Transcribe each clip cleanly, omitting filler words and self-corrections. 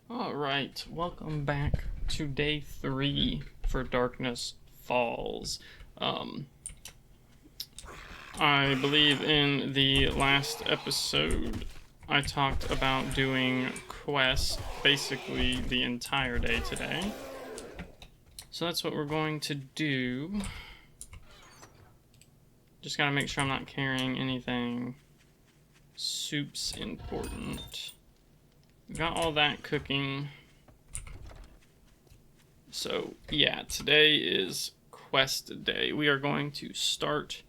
Alright, welcome back to day 3 for Darkness Falls. I believe in the last episode I talked about doing quests basically the entire day today. So that's what we're going to do. Just gotta make sure I'm not carrying anything. Soup's important. Got all that cooking. So yeah, today is quest day. We are going to start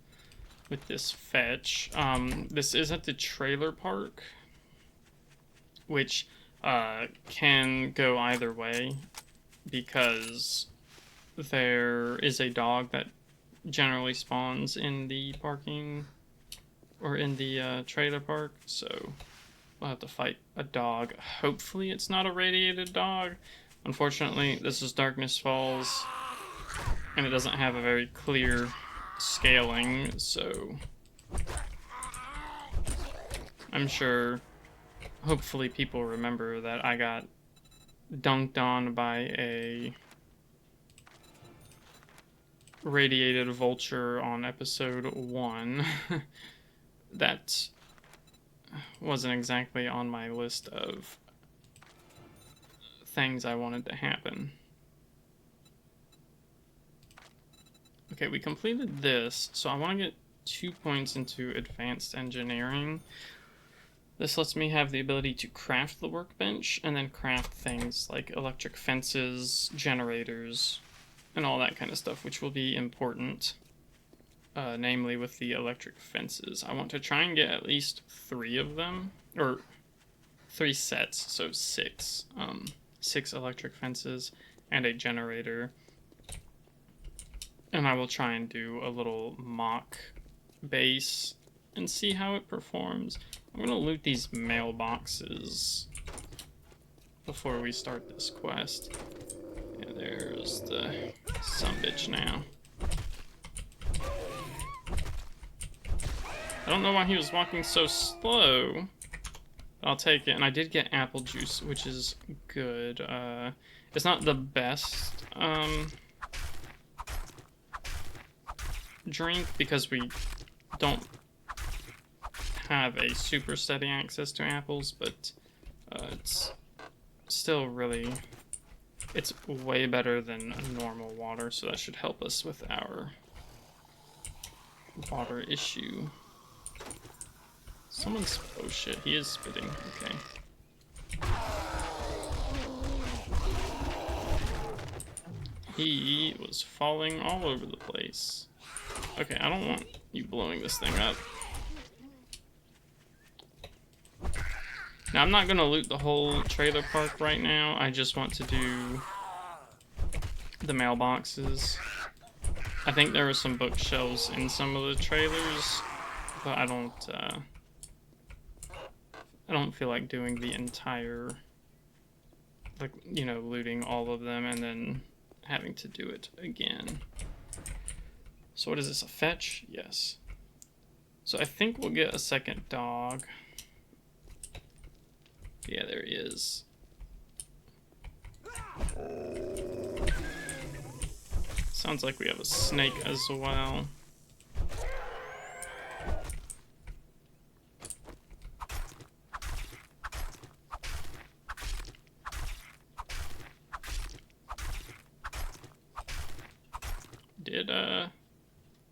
with this fetch. This is at the trailer park, which can go either way because there is a dog that generally spawns in the parking or in the trailer park, so we'll have to fight a dog. Hopefully it's not a radiated dog. Unfortunately, this is Darkness Falls, and it doesn't have a very clear scaling, so I'm sure, hopefully people remember that I got dunked on by a radiated vulture on episode 1. That wasn't exactly on my list of things I wanted to happen. Okay, we completed this, so I want to get 2 points into advanced engineering. This lets me have the ability to craft the workbench and then craft things like electric fences, generators, and all that kind of stuff, which will be important. Namely with the electric fences. I want to try and get at least 3 of them, or 3 sets, so 6. 6 electric fences and a generator. And I will try and do a little mock base and see how it performs. I'm gonna loot these mailboxes before we start this quest. Yeah, there's the sumbitch now. I don't know why he was walking so slow. I'll take it, and I did get apple juice, which is good. It's not the best drink because we don't have a super steady access to apples, but it's still really, it's way better than normal water, so that should help us with our water issue. Someone's, oh shit, he is spitting, okay. He was falling all over the place. Okay, I don't want you blowing this thing up. Now, I'm not gonna loot the whole trailer park right now, I just want to do the mailboxes. I think there were some bookshelves in some of the trailers, but I don't feel like doing the entire, like, you know, looting all of them and then having to do it again. So what is this, a fetch? Yes. So I think we'll get a second dog. Yeah, there he is. Sounds like we have a snake as well.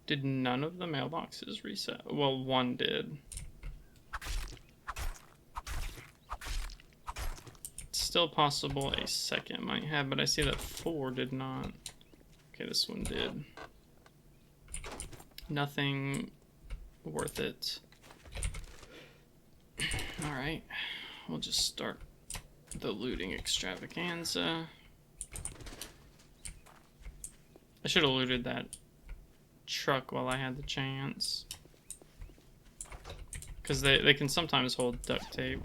Did none of the mailboxes reset? Well, one did. It's still possible a second might have, but I see that 4 did not. Okay, this one did. Nothing worth it. Alright, we'll just start the looting extravaganza. I should have looted that truck while I had the chance, because they can sometimes hold duct tape.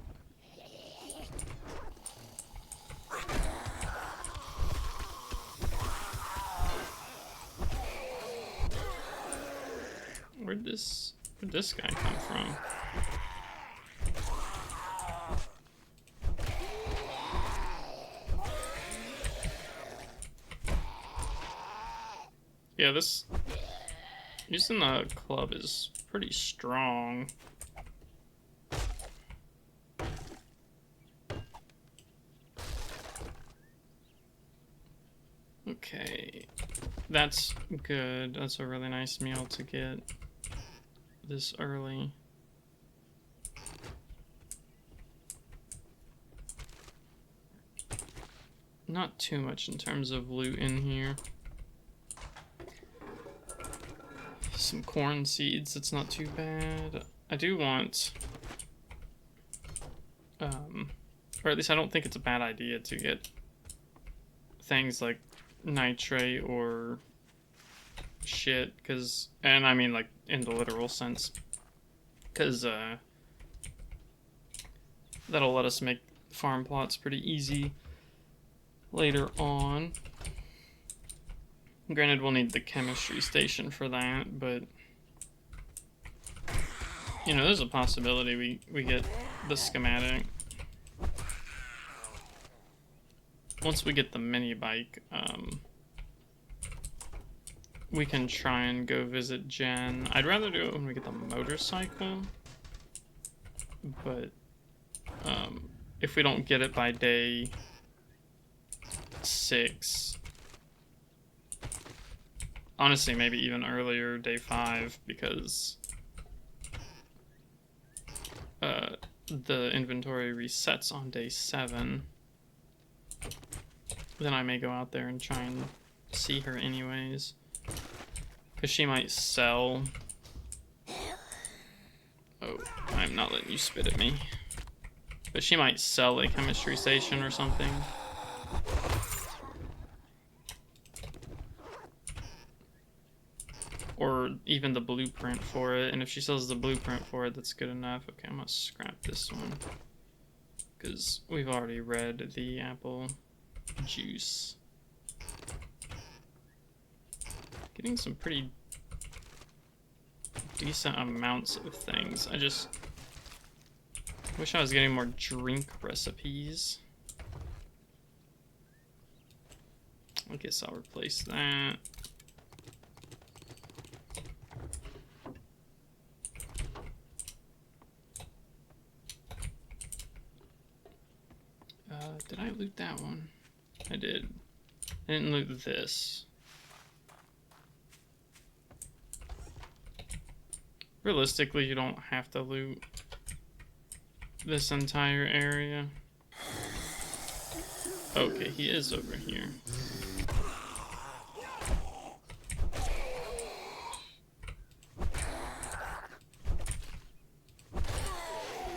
Where'd this guy come from? Yeah, this using the club is pretty strong. Okay, that's good. That's a really nice meal to get this early. Not too much in terms of loot in here. Some corn seeds, it's not too bad. I do want, or at least I don't think it's a bad idea to get things like nitrate or shit, because, and I mean like in the literal sense, because that'll let us make farm plots pretty easy later on. Granted, we'll need the chemistry station for that, but you know, there's a possibility we get the schematic. Once we get the mini bike, we can try and go visit Jen. I'd rather do it when we get the motorcycle, but if we don't get it by day 6, honestly, maybe even earlier, day 5, because the inventory resets on day 7. Then I may go out there and try and see her anyways, because she might sell. Oh, I'm not letting you spit at me. But she might sell a chemistry station or something. Or even the blueprint for it. And if she sells the blueprint for it, that's good enough. Okay, I'm gonna scrap this one, because we've already read the apple juice. Getting some pretty decent amounts of things. I just wish I was getting more drink recipes. I guess I'll replace that. Did I loot that one? I did. I didn't loot this. Realistically, you don't have to loot this entire area. Okay, he is over here.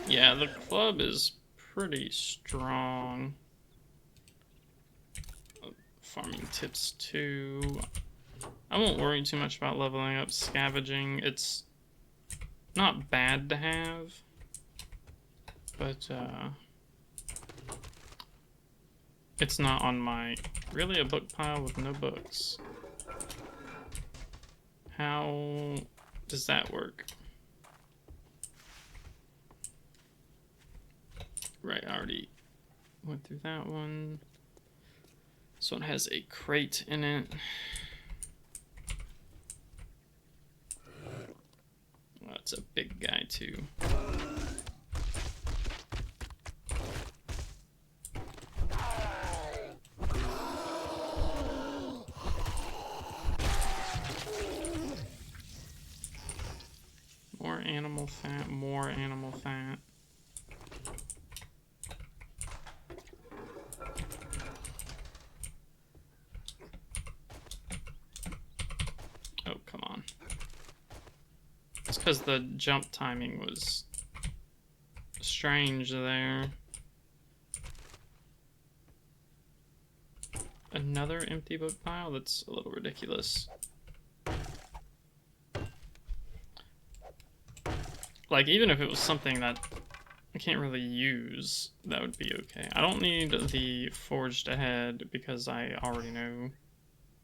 Yeah, the club is pretty strong. Farming tips too. I won't worry too much about leveling up scavenging. It's not bad to have, but it's not on my really a book pile with no books. How does that work? Right, I already went through that one. This one has a crate in it. Oh, it's a big guy too. More animal fat, more animal fat. Oh, come on. It's because the jump timing was strange there. Another empty book pile? That's a little ridiculous. Like, even if it was something that I can't really use, that would be okay. I don't need the Forged Ahead because I already know,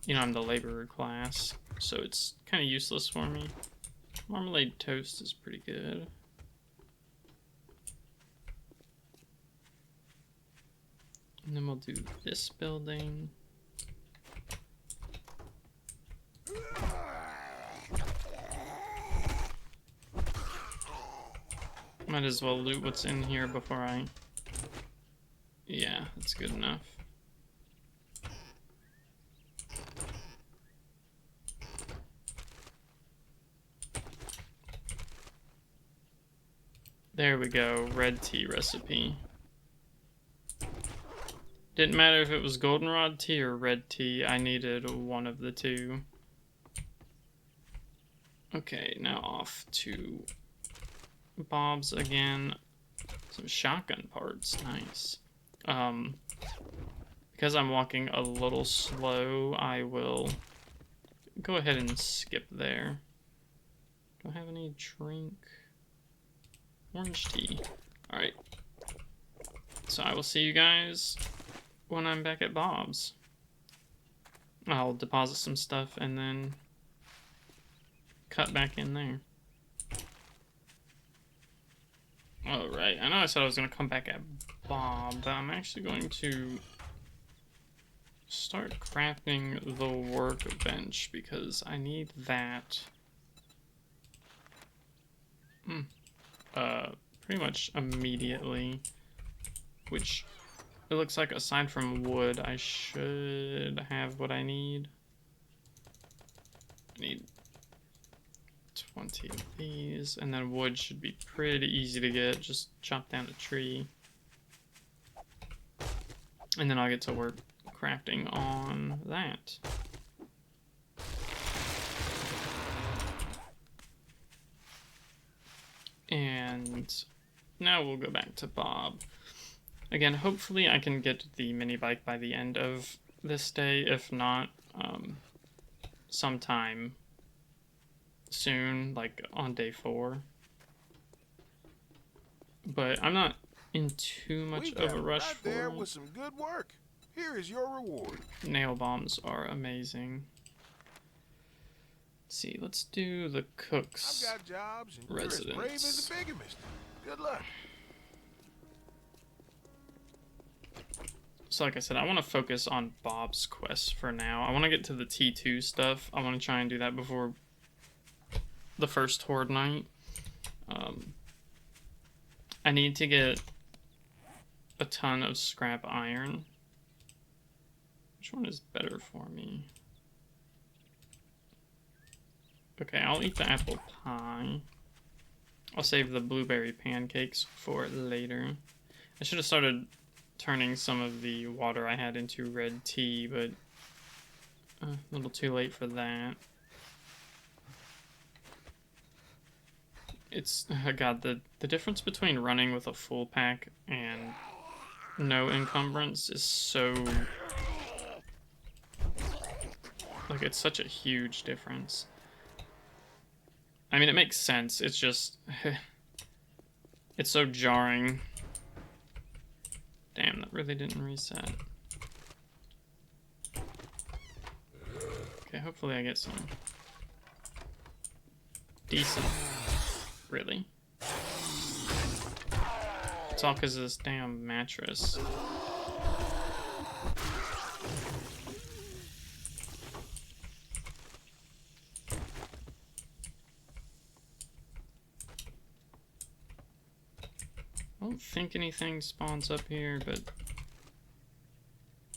you know, I'm the laborer class, so it's kind of useless for me. Marmalade toast is pretty good. And then we'll do this building. Might as well loot what's in here before I... Yeah, that's good enough. There we go, red tea recipe. Didn't matter if it was goldenrod tea or red tea, I needed one of the two. Okay, now off to Bob's again. Some shotgun parts, nice. Because I'm walking a little slow, I will go ahead and skip there. Do I have any drink? Orange tea. Alright. So I will see you guys when I'm back at Bob's. I'll deposit some stuff and then cut back in there. Alright, I know I said I was going to come back at Bob, but I'm actually going to start crafting the workbench because I need that pretty much immediately, which it looks like aside from wood, I should have what I need. I need 20 of these, and then wood should be pretty easy to get. Just chop down a tree. And then I'll get to work crafting on that. And now we'll go back to Bob. Again, hopefully I can get the mini bike by the end of this day. If not, sometime soon, like on day 4. But I'm not in too much of a rush for there it. was some good work. Here is your reward. Nail bombs are amazing. Let's see, let's do the cook's I've got jobs and residence. you're as brave as a bigamist. Good luck. So like I said, I want to focus on Bob's quest for now. I want to get to the T2 stuff. I want to try and do that before the first Horde night. I need to get a ton of scrap iron. Which one is better for me? Okay, I'll eat the apple pie. I'll save the blueberry pancakes for later. I should have started turning some of the water I had into red tea, but a little too late for that. It's, God, the difference between running with a full pack and no encumbrance is so, like, it's such a huge difference. I mean, it makes sense, it's just, it's so jarring. Damn, that really didn't reset. Okay, hopefully I get some decent. Really? It's all because of this damn mattress. I don't think anything spawns up here, but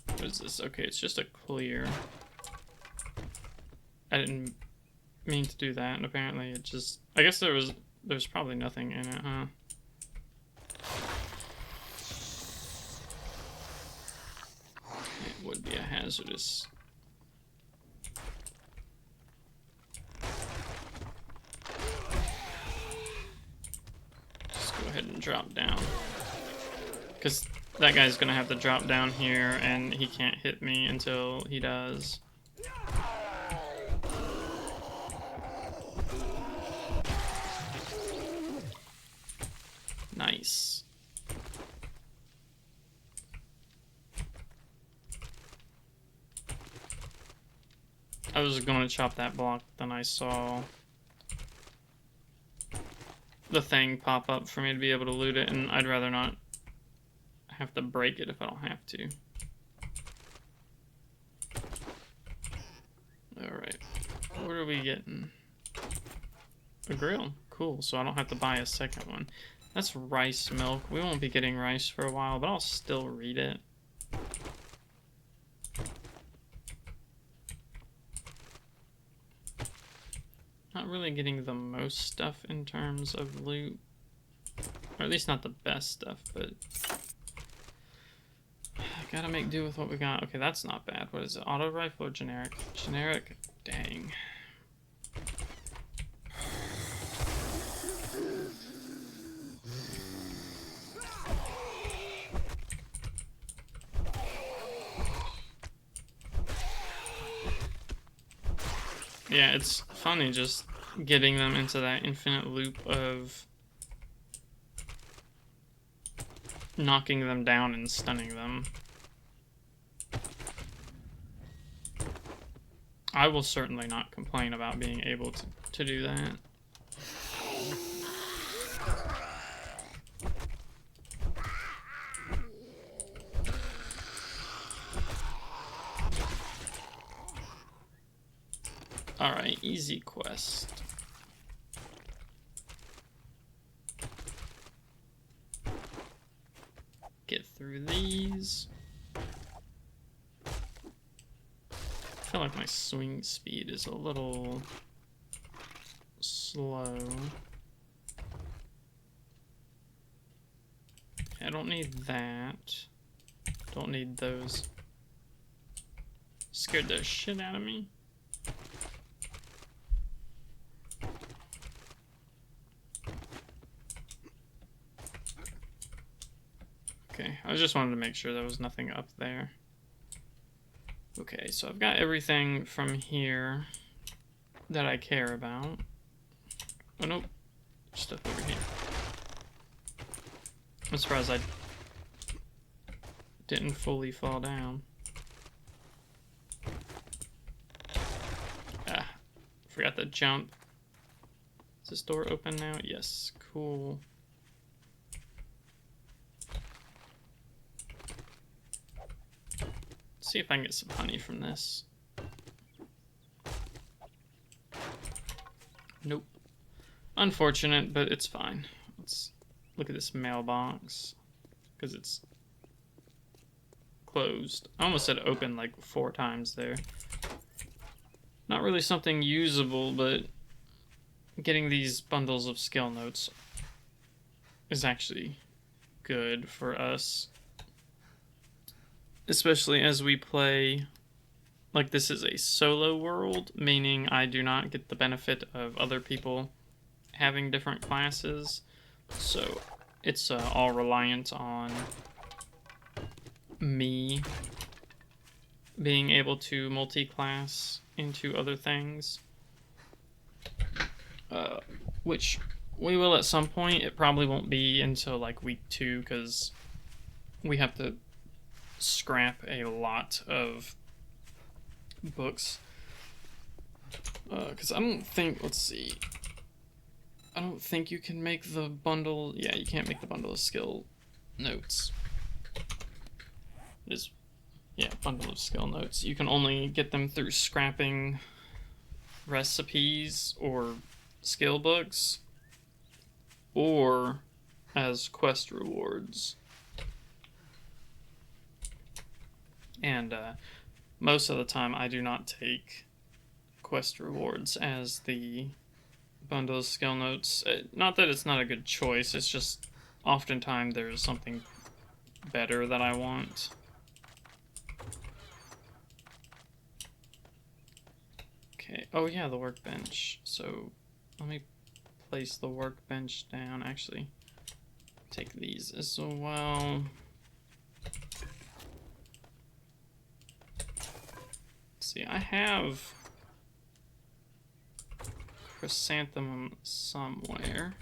what is this? Okay, it's just a clear. I didn't mean to do that, and apparently it just, I guess there's probably nothing in it, huh? It would be a hazardous. Just go ahead and drop down. Because that guy's gonna have to drop down here, and he can't hit me until he does. Nice. I was going to chop that block, then I saw the thing pop up for me to be able to loot it, and I'd rather not have to break it if I don't have to. Alright, what are we getting? A grill. Cool, so I don't have to buy a second one. That's rice milk. We won't be getting rice for a while, but I'll still read it. Not really getting the most stuff in terms of loot. Or at least not the best stuff, but... Gotta make do with what we got. Okay, that's not bad. What is it? Auto rifle or generic? Generic? Dang. Yeah, it's funny just getting them into that infinite loop of knocking them down and stunning them. I will certainly not complain about being able to do that. Alright, easy quest. Get through these. I feel like my swing speed is a little slow. I don't need that. Don't need those. Scared the shit out of me. Okay, I just wanted to make sure there was nothing up there. Okay, so I've got everything from here that I care about. Oh, nope. Stuff over here. I'm surprised I didn't fully fall down. Ah, forgot the jump. Is this door open now? Yes, cool. See if I can get some honey from this. Nope. Unfortunate, but it's fine. Let's look at this mailbox, because it's closed. I almost said open like 4 times there. Not really something usable, but getting these bundles of skill notes is actually good for us. Especially as we play, like this is a solo world, meaning I do not get the benefit of other people having different classes. So it's all reliant on me being able to multi-class into other things. Which we will at some point. It probably won't be until like week 2 because we have to scrap a lot of books. Because I don't think, let's see. I don't think you can make the bundle. Yeah, you can't make the bundle of skill notes. It is, yeah, bundle of skill notes. You can only get them through scrapping recipes or skill books, or as quest rewards. And most of the time I do not take quest rewards as the bundle of skill notes. Not that it's not a good choice, it's just oftentimes there's something better that I want. Okay, oh yeah, the workbench. So let me place the workbench down. Actually, take these as well. See, I have chrysanthemum somewhere.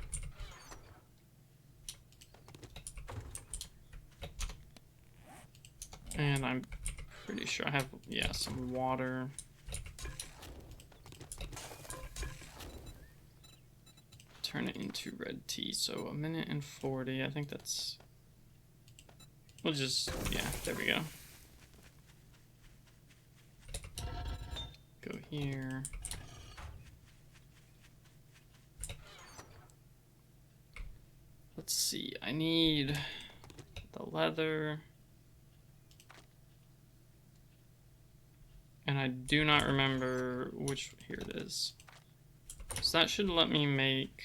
And I'm pretty sure I have, yeah, some water. Turn it into red tea. So 1 minute and 40. I think that's... We'll just... Yeah, there we go. Go here. Let's see, I need the leather. And I do not remember which, here it is. So that should let me make,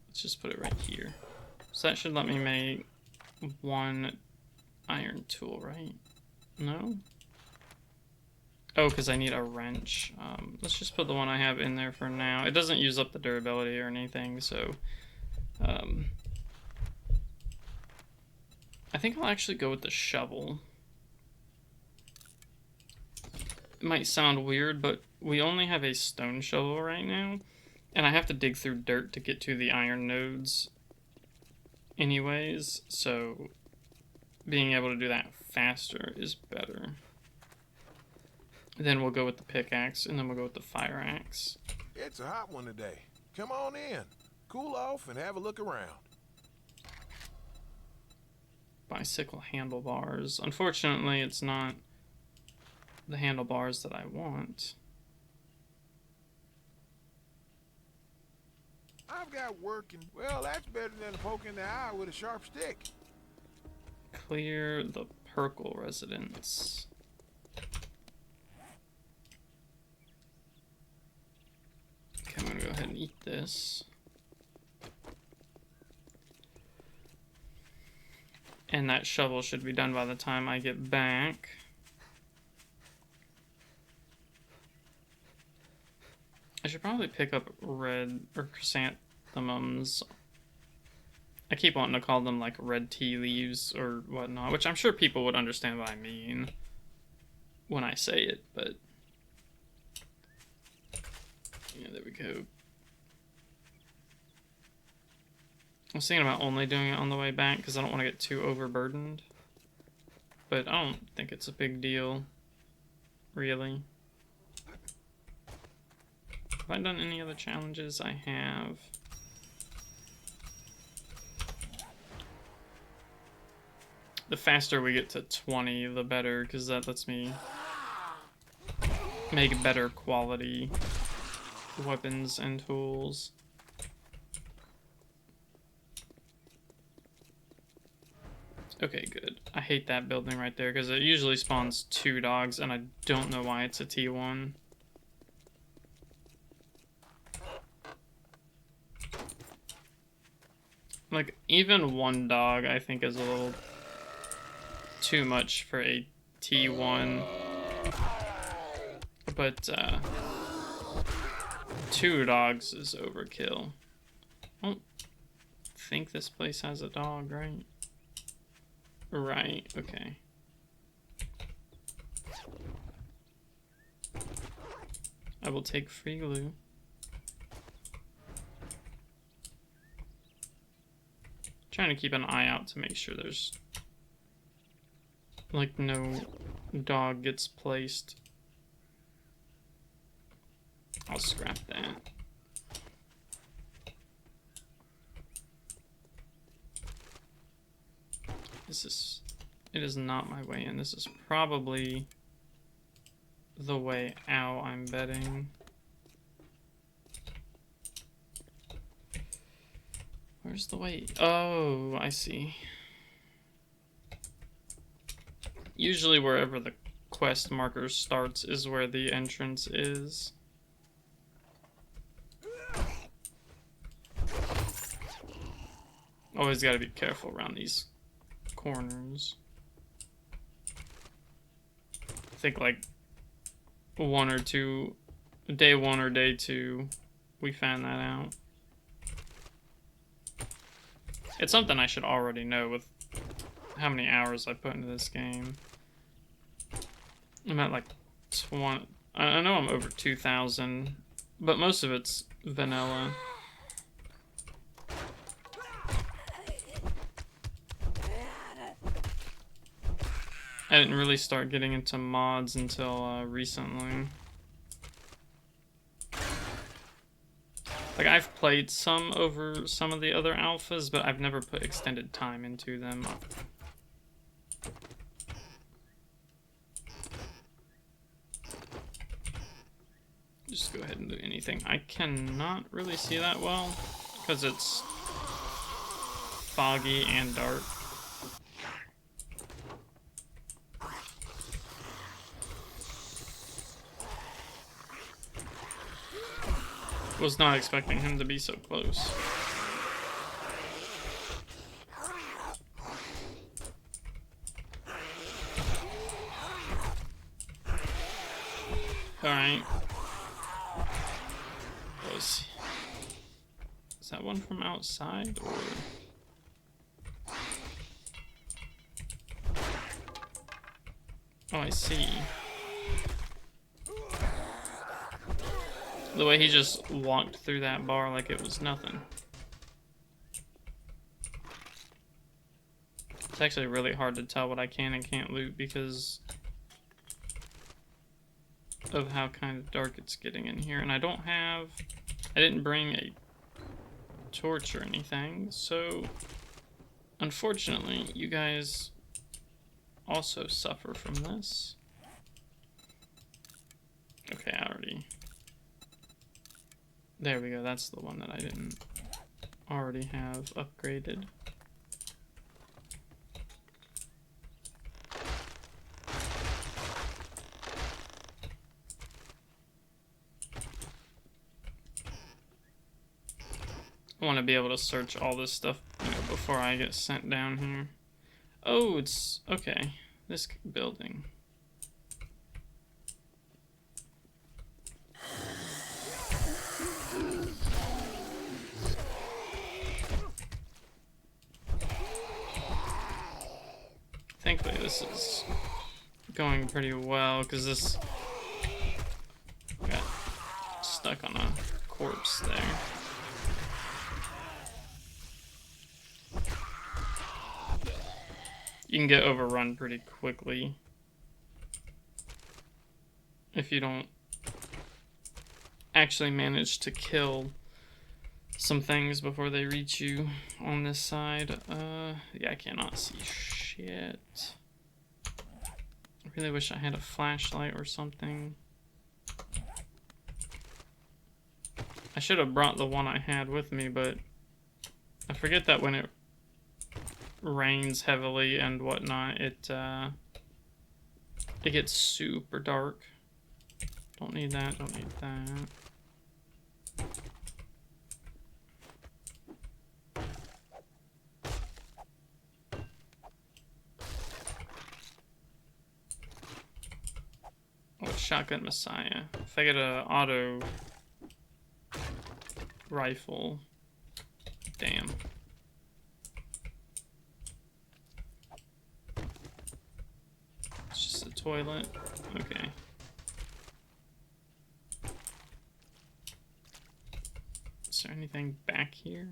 let's just put it right here. So that should let me make 1 iron tool, right? No? Oh, because I need a wrench. Let's just put the one I have in there for now. It doesn't use up the durability or anything, so... I think I'll actually go with the shovel. It might sound weird, but we only have a stone shovel right now, and I have to dig through dirt to get to the iron nodes anyways, so being able to do that faster is better. Then we'll go with the pickaxe, and then we'll go with the fire axe. It's a hot one today. Come on in. Cool off and have a look around. Bicycle handlebars. Unfortunately, it's not the handlebars that I want. I've got working. Well, that's better than a poke in the eye with a sharp stick. Clear the Perkle residence. Okay, I'm gonna go ahead and eat this. And that shovel should be done by the time I get back. I should probably pick up red or chrysanthemums. I keep wanting to call them like red tea leaves or whatnot, which I'm sure people would understand what I mean when I say it, but yeah, there we go. I was thinking about only doing it on the way back because I don't want to get too overburdened, but I don't think it's a big deal, really. Have I done any other challenges? I have. The faster we get to 20, the better, because that lets me make better quality weapons and tools. Okay, good. I hate that building right there, because it usually spawns 2 dogs, and I don't know why it's a T1. Like, even 1 dog, I think, is a little too much for a T1. But, 2 dogs is overkill. I don't think this place has a dog, right? Right, okay. I will take free glue. Trying to keep an eye out to make sure there's like no dog gets placed. I'll scrap that. It is not my way in. This is probably the way out, I'm betting. Where's the way? Oh, I see. Usually wherever the quest marker starts is where the entrance is. Always gotta be careful around these corners. I think like day 1 or day 2, we found that out. It's something I should already know with how many hours I put into this game. I'm at like 20. I know I'm over 2,000, but most of it's vanilla. I didn't really start getting into mods until recently. Like, I've played some over some of the other alphas, but I've never put extended time into them. Just go ahead and do anything. I cannot really see that well, Because it's foggy and dark. Was not expecting him to be so close. Alright. Is that one from outside, or? Oh, I see. The way he just walked through that bar like it was nothing. It's actually really hard to tell what I can and can't loot because of how kind of dark it's getting in here. And I didn't bring a torch or anything, so unfortunately you guys also suffer from this. Okay, there we go, that's the one that I didn't already have upgraded. I want to be able to search all this stuff, before I get sent down here. Oh, it's okay. This building. Thankfully, this is going pretty well because this got stuck on a corpse there. You can get overrun pretty quickly if you don't actually manage to kill some things before they reach you on this side. Yeah, I cannot see shit. I really wish I had a flashlight or something. I should have brought the one I had with me, but I forget that when it rains heavily and whatnot, it gets super dark. Don't need that, don't need that. Oh, shotgun Messiah. If I get an auto rifle, damn. It's just a toilet. Okay. Is there anything back here?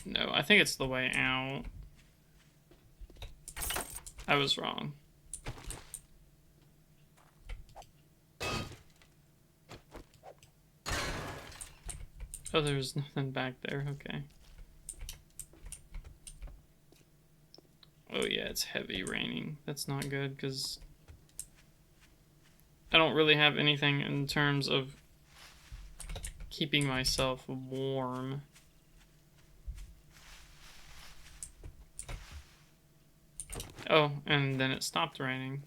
No, I think it's the way out. I was wrong. Oh, there's nothing back there. Okay. Oh yeah, it's heavy raining. That's not good because I don't really have anything in terms of keeping myself warm. Oh, and then it stopped raining.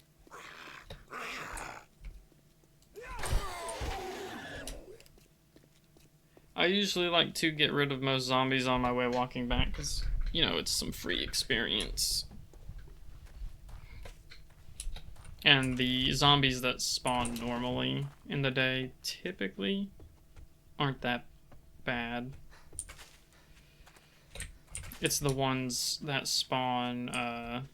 I usually like to get rid of most zombies on my way walking back because, it's some free experience. And the zombies that spawn normally in the day typically aren't that bad. It's the ones that spawn,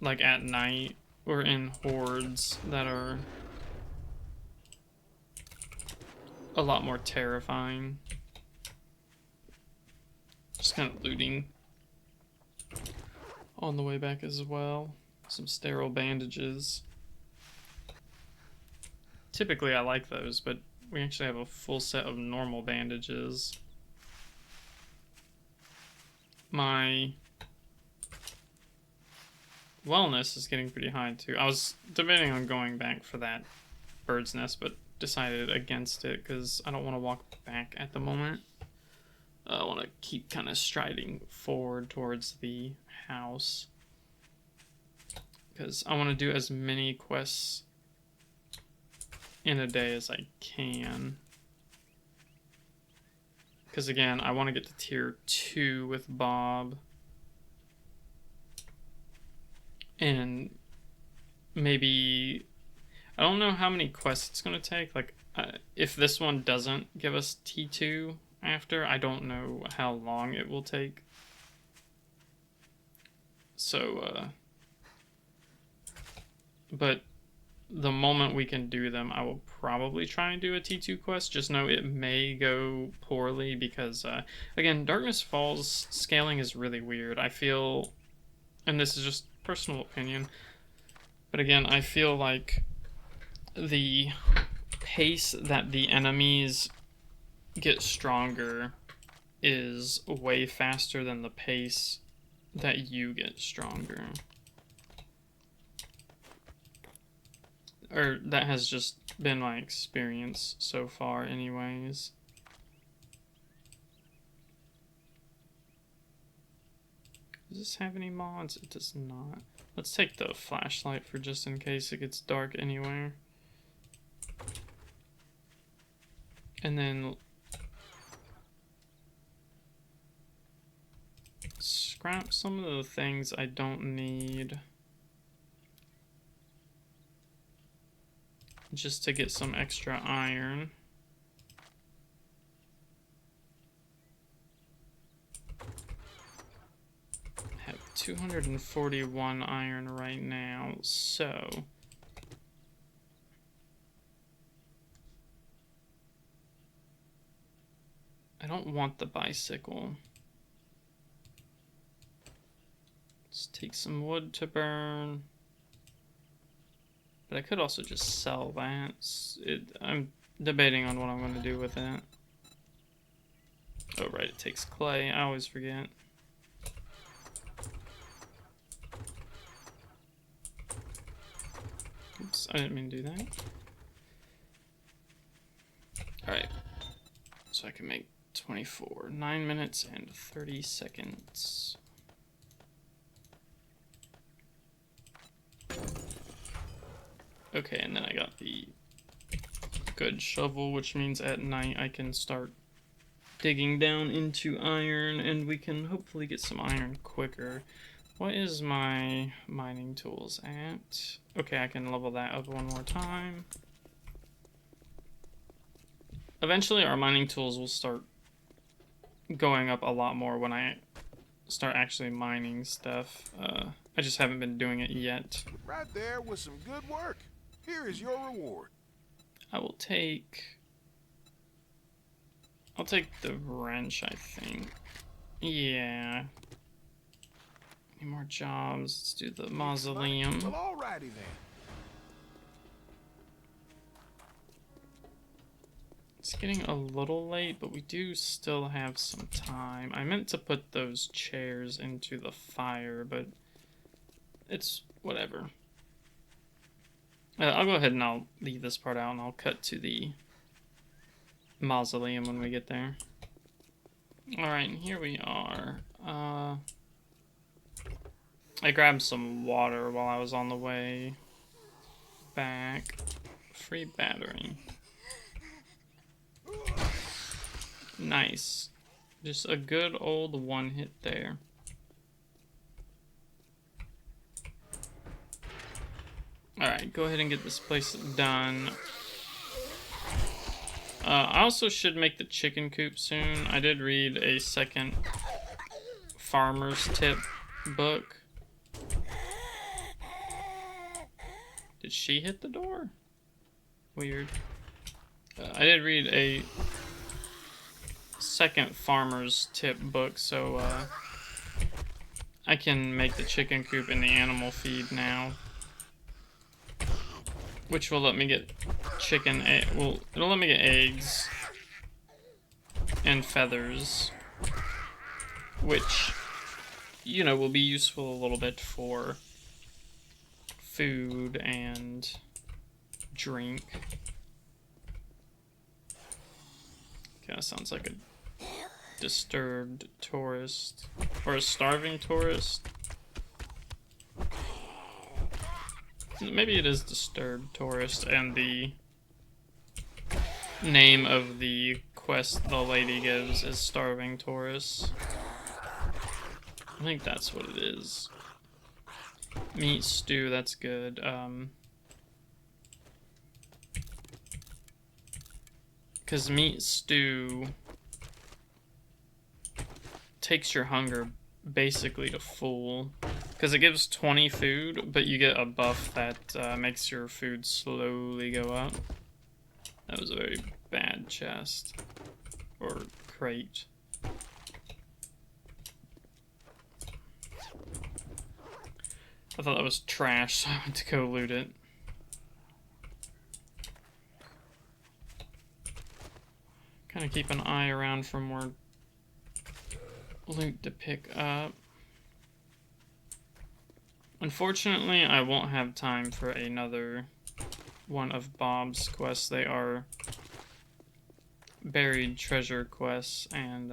like at night or in hordes that are a lot more terrifying. Just kind of looting on the way back as well. Some sterile bandages. Typically I like those, but we actually have a full set of normal bandages. My wellness is getting pretty high too. I was debating on going back for that bird's nest, but decided against it because I don't want to walk back at the moment. I want to keep kind of striding forward towards the house because I want to do as many quests in a day as I can. Because again, I want to get to tier 2 with Bob. And maybe, I don't know how many quests it's going to take. Like, if this one doesn't give us T2 after, I don't know how long it will take. So, but the moment we can do them, I will probably try and do a T2 quest. Just know it may go poorly because, again, Darkness Falls scaling is really weird. I feel, and this is just personal opinion, but again, I feel like the pace that the enemies get stronger is way faster than the pace that you get stronger. Or that has just been my experience so far anyways. Does this have any mods? It does not. Let's take the flashlight for just in case it gets dark anywhere. And then scrap some of the things I don't need. Just to get some extra iron. I have 241 iron right now, so I don't want the bicycle. Let's take some wood to burn. But I could also just sell that. I'm debating on what I'm going to do with it. Oh, right, it takes clay. I always forget. Oops, I didn't mean to do that. Alright. So I can make 24. 9 minutes and 30 seconds. Okay, and then I got the good shovel, which means at night I can start digging down into iron, and we can hopefully get some iron quicker. What is my mining tools at? Okay, I can level that up one more time. Eventually our mining tools will start going up a lot more when I start actually mining stuff. I just haven't been doing it yet. Right there was some good work. Here is your reward. I'll take the wrench, I think. Yeah. Any more jobs? Let's do the mausoleum. Well, alrighty then. It's getting a little late, but we do still have some time. I meant to put those chairs into the fire, but it's whatever. I'll go ahead and I'll leave this part out and I'll cut to the mausoleum when we get there. Alright, here we are. I grabbed some water while I was on the way back. Free battery. Nice. Just a good old one hit there. Alright, go ahead and get this place done. I also should make the chicken coop soon. I did read a second farmer's tip book. Did she hit the door? Weird. I did read a second farmer's tip book, so I can make the chicken coop in the animal feed now. Which will let me get chicken well, it'll let me get eggs and feathers, which, you know, will be useful a little bit for food and drink. Okay, that sounds like a disturbed tourist. Or a starving tourist. Maybe it is disturbed tourist, and the name of the quest the lady gives is starving tourist. I think that's what it is. Meat stew, that's good. Because meat stew takes your hunger basically to full. Because it gives 20 food, but you get a buff that makes your food slowly go up. That was a very bad chest. Or crate. I thought that was trash, so I went to go loot it. Kind of keep an eye around for more loot to pick up. Unfortunately, I won't have time for another one of Bob's quests. They are buried treasure quests, and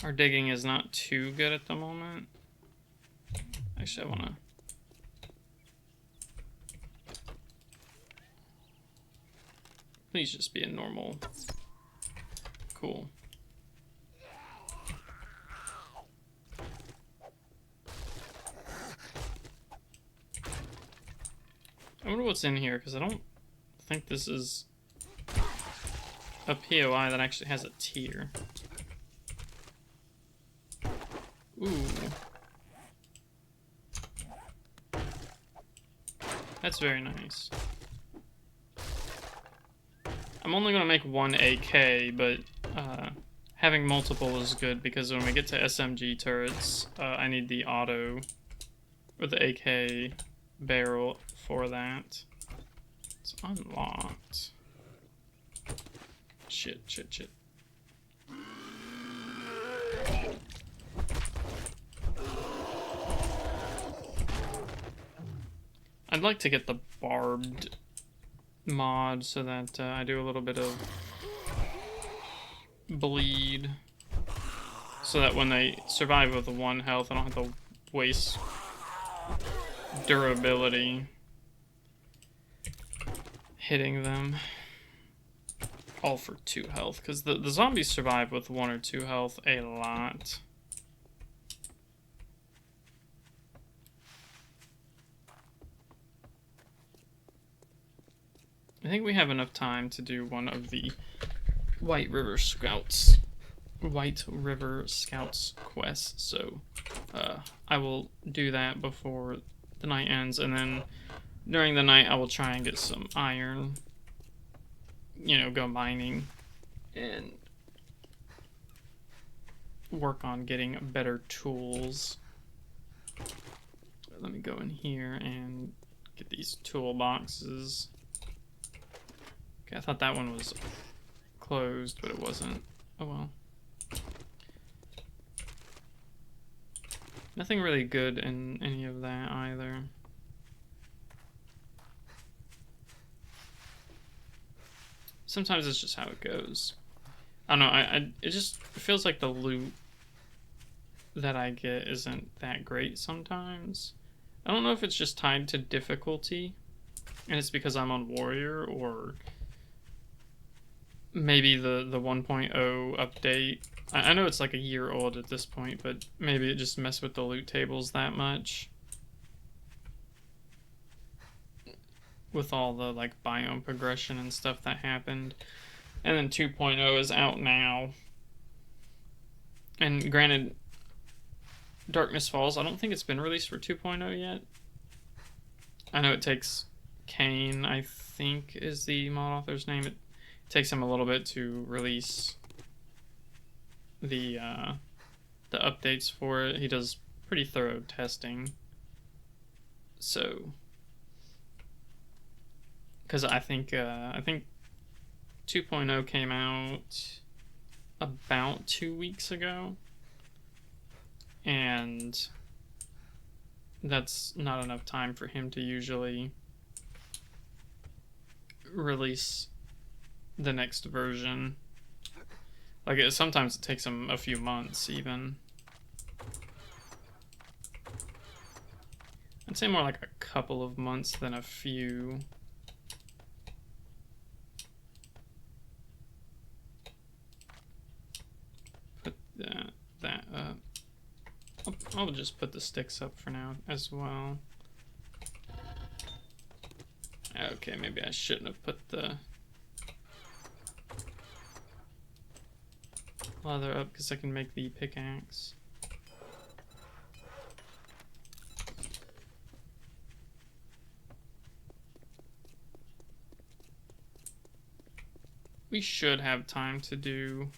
our digging is not too good at the moment. Actually, I want to... Please just be a normal... Cool. I wonder what's in here, because I don't think this is a POI that actually has a tier. Ooh. That's very nice. I'm only going to make one AK, but having multiple is good, because when we get to SMG turrets, I need the auto, or the AK barrel for that. It's unlocked. Shit. I'd like to get the barbed mod so that I do a little bit of bleed, so that when they survive with 1 health, I don't have to waste durability hitting them. All for 2 health, because the zombies survive with 1 or 2 health a lot. I think we have enough time to do one of the White River Scouts quests, so I will do that before the night ends, and then during the night I will try and get some iron, you know, go mining and work on getting better tools. Let me go in here and get these toolboxes. Okay, I thought that one was closed, but it wasn't. Oh well. Nothing really good in any of that either. Sometimes it's just how it goes. I don't know, it just feels like the loot that I get isn't that great sometimes. I don't know if it's just tied to difficulty, and it's because I'm on Warrior, or maybe the 1.0 update. I know it's like a year old at this point, but maybe it just messed with the loot tables that much. With all the like biome progression and stuff that happened. And then 2.0 is out now. And granted, Darkness Falls, I don't think it's been released for 2.0 yet. I know it takes Kane, I think is the mod author's name. It takes him a little bit to release the updates for it. He does pretty thorough testing. So, because I think 2.0 came out about 2 weeks ago, and that's not enough time for him to usually release the next version. Like, sometimes it takes them a few months, even. I'd say more like a couple of months than a few. Put that up. I'll just put the sticks up for now as well. Okay, maybe I shouldn't have put the leather up because I can make the pickaxe. We should have time to do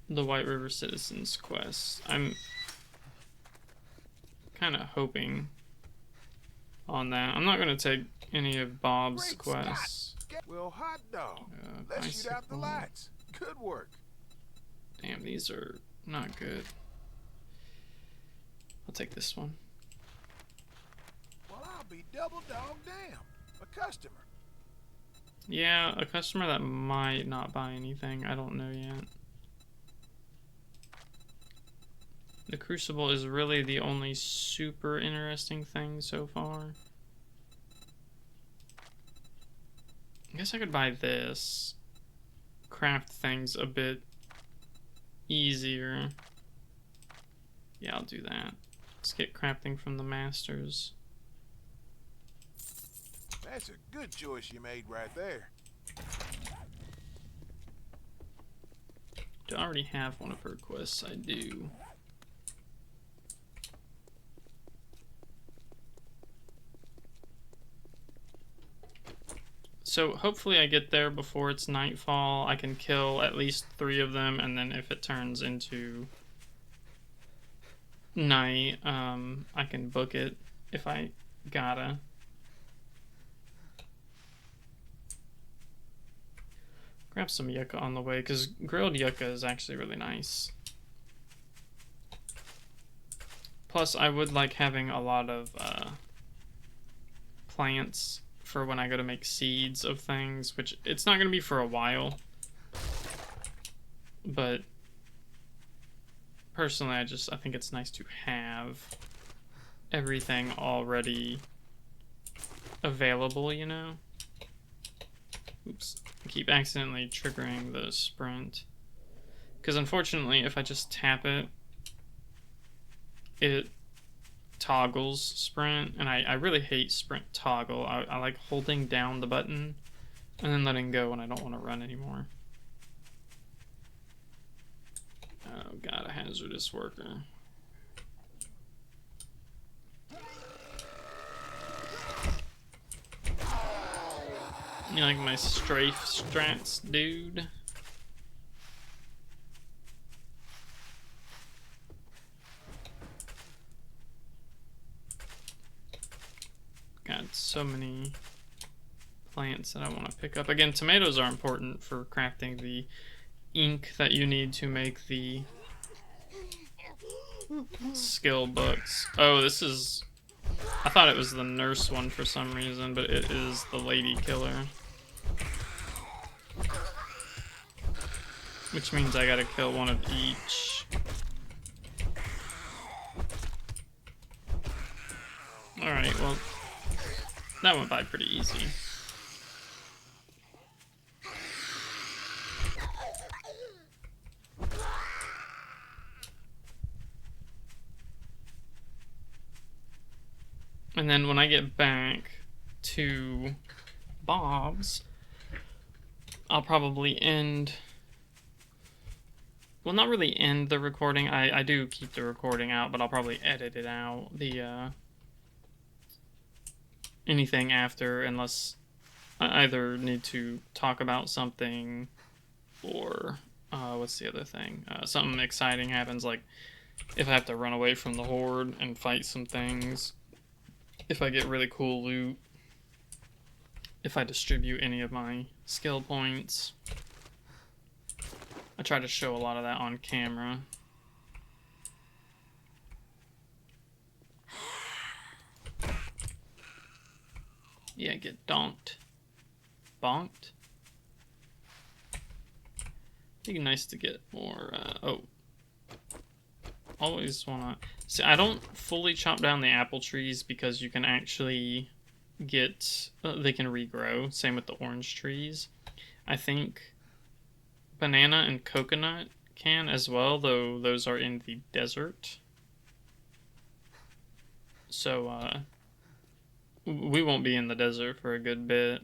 the White River Citizens quest. I'm kind of hoping on that. I'm not going to take any of Bob's Great quests. Well, hot dog. Let's shoot out the Bicycle. lights. Good work. Damn, these are not good. I'll take this one. Well, I'll be double dog damn. A customer. Yeah, a customer that might not buy anything. I don't know yet. The Crucible is really the only super interesting thing so far. I guess I could buy this. Craft things a bit easier. Yeah, I'll do that. Let's get crafting from the masters. That's a good choice you made right there. Do I already have one of her quests? I do. So hopefully I get there before it's nightfall. I can kill at least 3 of them, and then if it turns into night, I can book it if I gotta. Grab some yucca on the way, because grilled yucca is actually really nice. Plus, I would like having a lot of plants for when I go to make seeds of things, which it's not going to be for a while. But personally, I think it's nice to have everything already available, you know? Oops. I keep accidentally triggering the sprint. Because unfortunately, if I just tap it, it toggles sprint, and I really hate sprint toggle. I like holding down the button and then letting go when I don't want to run anymore. Oh god, a hazardous worker. You like my strafe strats, dude? Got so many plants that I want to pick up. Again, tomatoes are important for crafting the ink that you need to make the skill books. Oh, this is... I thought it was the nurse one for some reason, but it is the lady killer. Which means I gotta kill one of each. Alright, well, that went by pretty easy. And then when I get back to Bob's, I'll probably end... Well, not really end the recording. I do keep the recording out, but I'll probably edit it out. The, anything after, unless I either need to talk about something or, what's the other thing? Something exciting happens, like if I have to run away from the horde and fight some things, if I get really cool loot, if I distribute any of my skill points. I try to show a lot of that on camera. Yeah, get donked. Bonked? It'd be nice to get more, oh. Always wanna... See, I don't fully chop down the apple trees because you can actually get... they can regrow. Same with the orange trees. I think banana and coconut can as well, though those are in the desert. So, we won't be in the desert for a good bit.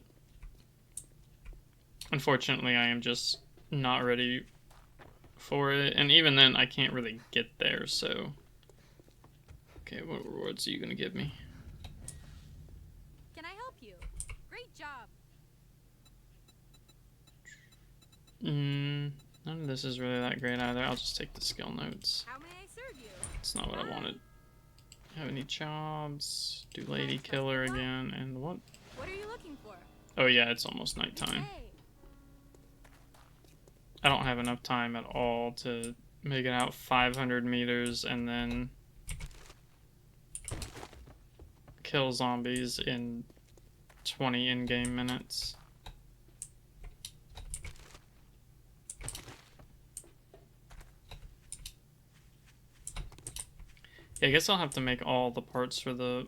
Unfortunately, I am just not ready for it, and even then, I can't really get there, so... Okay, what rewards are you gonna give me? Can I help you? Great job. None of this is really that great either. I'll just take the skill notes. How may I serve you? It's not what I wanted. Have any jobs? Do lady killer again, and what? What are you looking for? Oh yeah, it's almost nighttime. Hey. I don't have enough time at all to make it out 500 meters and then kill zombies in 20 in-game minutes. Yeah, I guess I'll have to make all the parts for the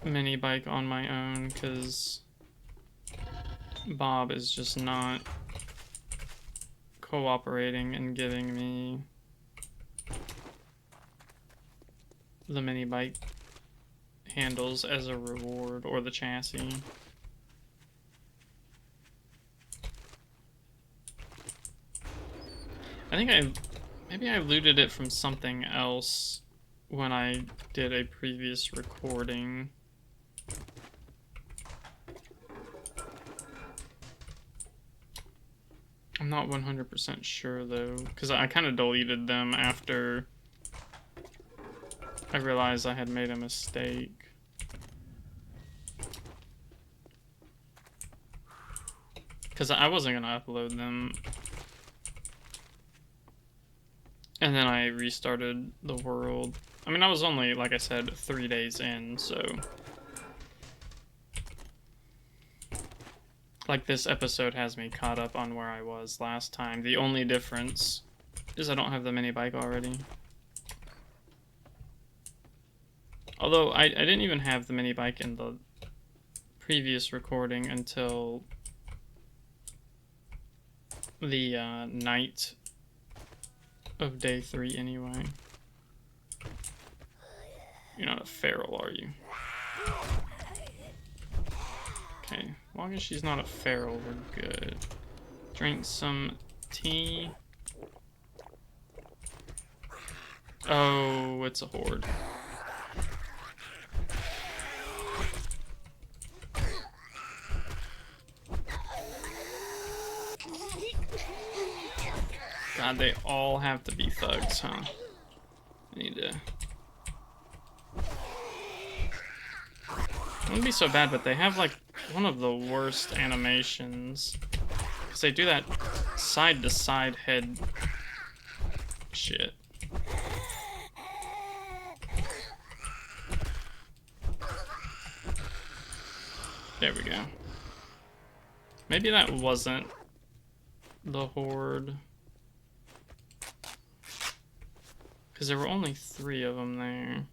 mini bike on my own, because Bob is just not cooperating and giving me the mini bike handles as a reward, or the chassis. I think maybe I looted it from something else when I did a previous recording. I'm not 100% sure though, because I kind of deleted them after I realized I had made a mistake. Because I wasn't going to upload them. And then I restarted the world. I mean, I was only, like I said, 3 days in, so... Like, this episode has me caught up on where I was last time. The only difference is I don't have the mini bike already. Although, I didn't even have the mini bike in the previous recording until the night of day 3 anyway. You're not a feral, are you? Okay, as long as she's not a feral, we're good. Drink some tea. Oh, it's a horde. God, they all have to be thugs, huh? I need to... It wouldn't be so bad, but they have, like, one of the worst animations. Because they do that side-to-side head shit. There we go. Maybe that wasn't the horde. Because there were only 3 of them there.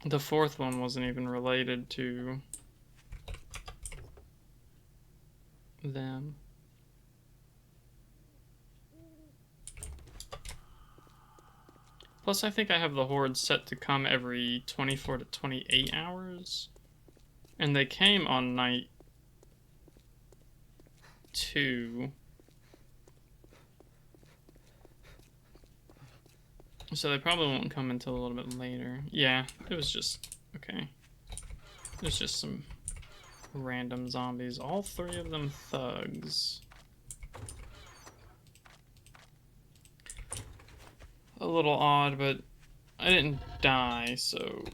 The 4th one wasn't even related to them. Plus, I think I have the horde set to come every 24 to 28 hours. And they came on night 2. So they probably won't come until a little bit later. Yeah, it was just... okay. It was just some random zombies. All 3 of them thugs. A little odd, but I didn't die, so...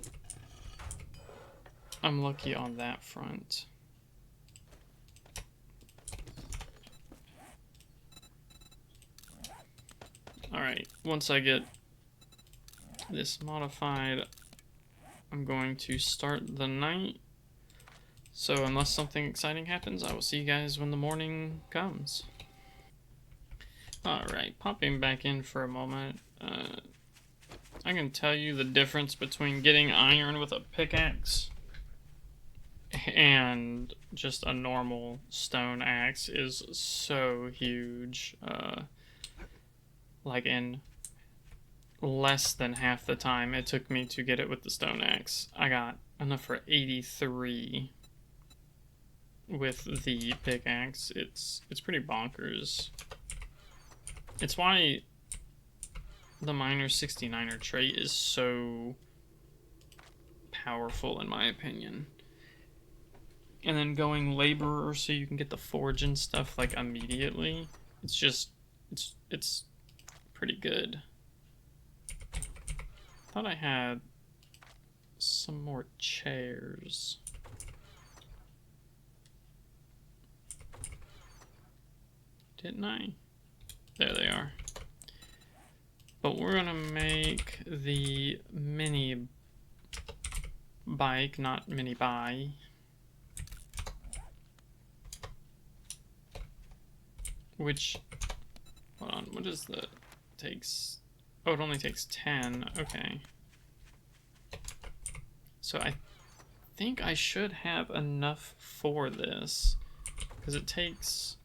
I'm lucky on that front. Alright, once I get this modified, I'm going to start the night. So unless something exciting happens, I will see you guys when the morning comes. Alright, popping back in for a moment. I can tell you the difference between getting iron with a pickaxe and just a normal stone axe is so huge. Like in less than half the time it took me to get it with the stone axe, I got enough for 83 with the pickaxe. It's pretty bonkers. It's why the Miner 69er trait is so powerful in my opinion. And then going laborer so you can get the forge and stuff like immediately. It's just it's pretty good. Thought I had some more chairs. Didn't I? There they are. But we're gonna make the mini bike, not mini buy. Which, hold on, what is the, takes, oh, it only takes 10, okay. So I think I should have enough for this, because it takes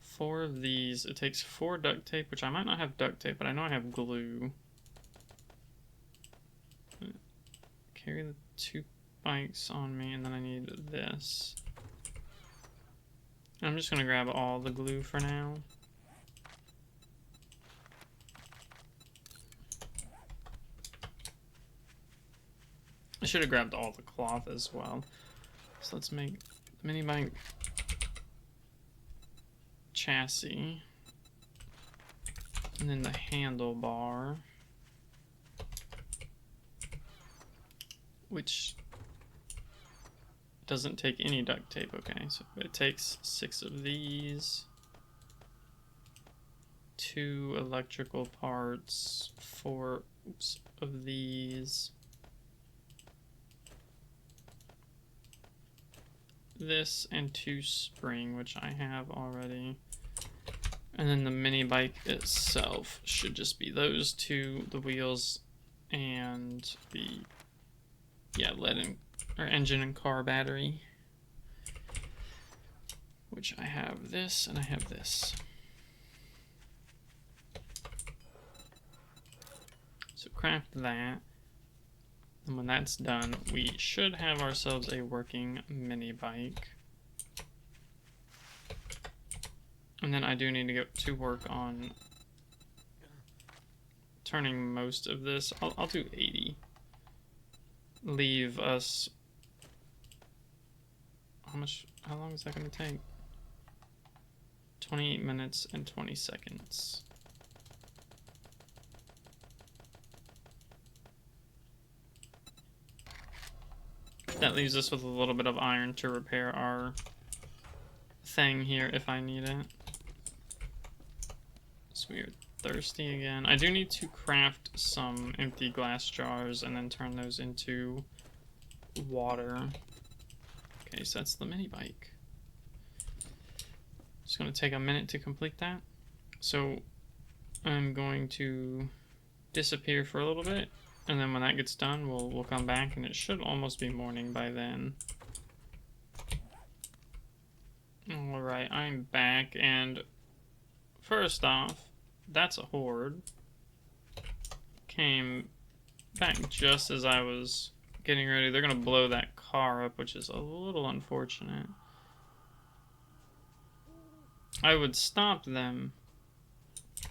4 of these, it takes 4 duct tape, which I might not have duct tape, but I know I have glue. Carry the 2 bikes on me, and then I need this. I'm just gonna grab all the glue for now. I should have grabbed all the cloth as well. So let's make the mini bike chassis. And then the handlebar. Which doesn't take any duct tape, okay, so it takes 6 of these, 2 electrical parts, 4 of these, this, and 2 spring, which I have already, and then the mini bike itself should just be those 2, the wheels, and the, yeah, lead and or engine and car battery, which I have this and I have this. So craft that, and when that's done, we should have ourselves a working mini bike. And then I do need to get to work on turning most of this. I'll do 80. Leave us. How long is that going to take? 28 minutes and 20 seconds. That leaves us with a little bit of iron to repair our thing here if I need it. So we are thirsty again. I do need to craft some empty glass jars and then turn those into water. Okay, so that's the mini bike. It's going to take a minute to complete that. So I'm going to disappear for a little bit, and then when that gets done, we'll come back, and it should almost be morning by then. Alright, I'm back, and first off, that's a horde. Came back just as I was getting ready. They're gonna blow that car up, which is a little unfortunate. I would stop them,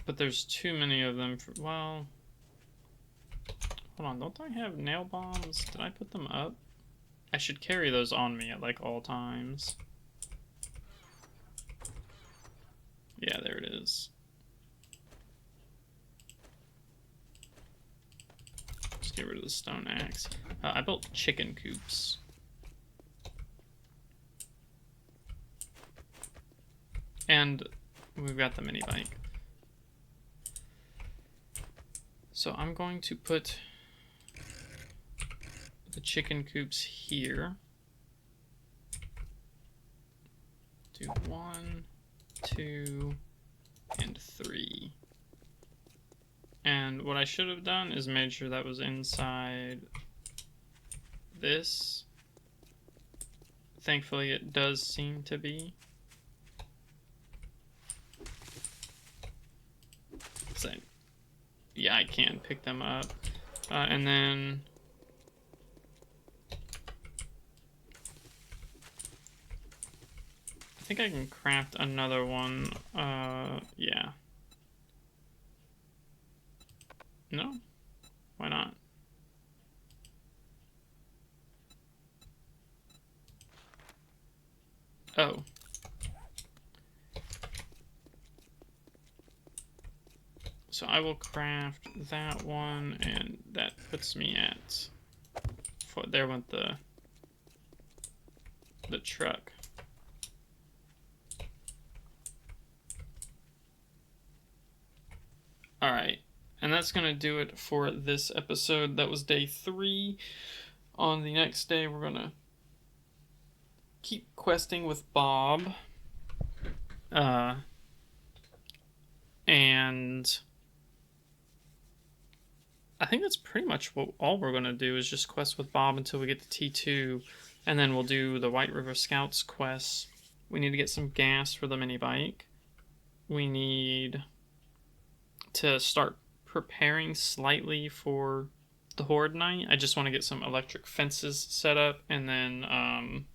but there's too many of them for, well, hold on, don't I have nail bombs? Did I put them up? I should carry those on me at like all times. Yeah, there it is. Just get rid of the stone axe. I built chicken coops. And we've got the mini bike. So I'm going to put the chicken coops here. Do 1, 2, and 3. And what I should have done is made sure that was inside this. Thankfully, it does seem to be. So, yeah, I can pick them up. And then I think I can craft another one. Yeah. No? Why not? Oh. So I will craft that one, and that puts me at there with the truck. All right, and that's gonna do it for this episode. That was day 3. On the next day, we're gonna keep questing with Bob, and I think that's pretty much all we're going to do is just quest with Bob until we get to T2, and then we'll do the White River Scouts quests. We need to get some gas for the mini bike. We need to start preparing slightly for the Horde Night. I just want to get some electric fences set up, and then,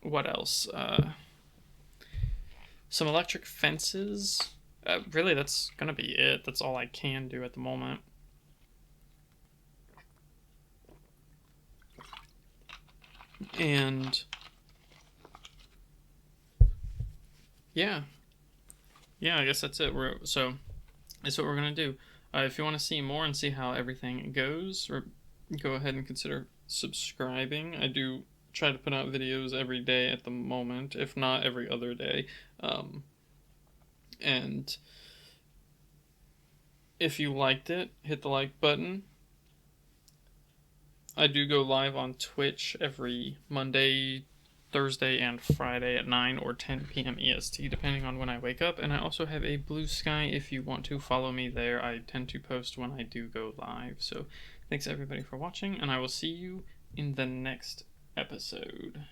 what else? Some electric fences. Really, that's gonna be it. That's all I can do at the moment. And yeah, I guess that's it. So that's what we're gonna do. If you want to see more and see how everything goes, go ahead and consider subscribing. I do try to put out videos every day at the moment, if not every other day. And if you liked it, hit the like button. I do go live on Twitch every Monday, Thursday, and Friday at 9 or 10 p.m. EST, depending on when I wake up. And I also have a Blue Sky if you want to follow me there. I tend to post when I do go live. So thanks everybody for watching, and I will see you in the next episode.